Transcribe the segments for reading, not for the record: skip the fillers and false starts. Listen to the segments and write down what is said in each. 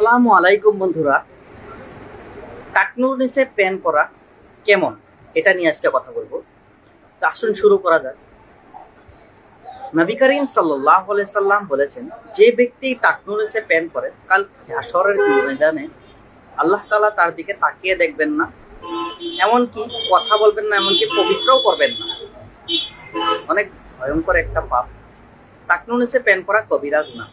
আসসালামু আলাইকুম বন্ধুরা। টাকনুর নিচে প্যান পরা কেমন, এটা নিয়ে আজকে কথা বলবো। তো আসুন শুরু করা যাক। নবী করিম সাল্লাল্লাহু আলাইহি সাল্লাম বলেছেন, যে ব্যক্তি টাকনুর নিচে প্যান পরে কাল হাশরের ময়দানে আল্লাহ তাআলা তার দিকে তাকিয়ে দেখবেন না, এমনকি কথা বলবেন না, এমনকি পবিত্রও করবেন না। অনেক ভয়ঙ্কর একটা পাপ। টাকনুর নিচে প্যান পরা কবিরা গুনাহ,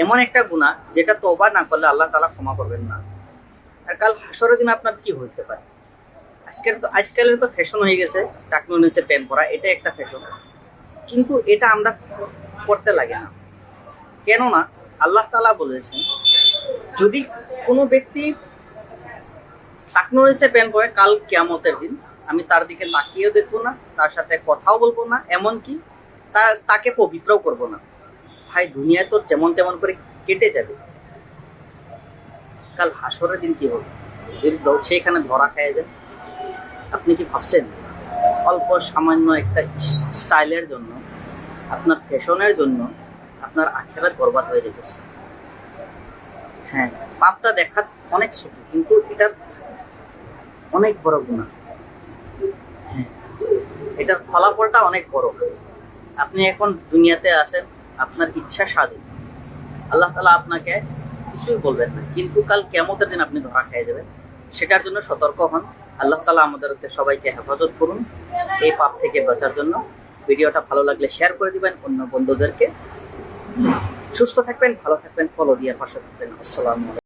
এমন একটা গুনাহ যেটা তওবা না করলে আল্লাহ তাআলা ক্ষমা করবেন না। আর কাল হাশরের দিন আপনার কি হতে পারে? আজকালের তো ফ্যাশন হয়ে গেছে টাকনুর নিচে প্যান্ট পরা, এটা একটা ফ্যাশন, কিন্তু এটা আমরা করতে লাগে না। কেননা আল্লাহ তাআলা বলেছেন, যদি কোনো ব্যক্তি টাকনুর নিচে প্যান্ট পরে কাল কিয়ামতের দিন আমি তার দিকে তাকিয়েও দেখবো না, তার সাথে কথাও বলবো না, এমনকি তাকে পবিত্রও করবো না। ভাই, দুনিয়া তো যেমন তেমন করে কেটে যাবে, কাল হাশরের দিন কি হবে যদি সেখানে ধরা খেয়ে যায়? আপনি কি ভাবছেন অল্প সামান্য একটা স্টাইলের জন্য, আপনার ফ্যাশনের জন্য আপনার আখিরাত বরবাদ হয়ে যেতেছে? হ্যাঁ, পাপটা দেখা অনেক ছোট, কিন্তু এটার অনেক বড় গুনাহ। হ্যাঁ, এটার ফলাফলটা অনেক বড়। আপনি এখন দুনিয়াতে আছেন, আপনার ইচ্ছা স্বাধীন, আল্লাহ তাআলা আপনাকে কিছুই বলবেন না, কিন্তু কাল কিয়ামতের দিন আপনি ধরা খেয়ে যাবেন। সেটার জন্য সতর্ক হন। আল্লাহ তাআলা আমাদের সবাইকে হেফাজত করুন এই পাপ থেকে বাঁচার জন্য। ভিডিওটা ভালো লাগলে শেয়ার করে দিবেন অন্য বন্ধুদেরকে। সুস্থ থাকবেন, ভালো থাকবেন, ফলো দিয়ে পাশে থাকবেন। আসসালামু আলাইকুম।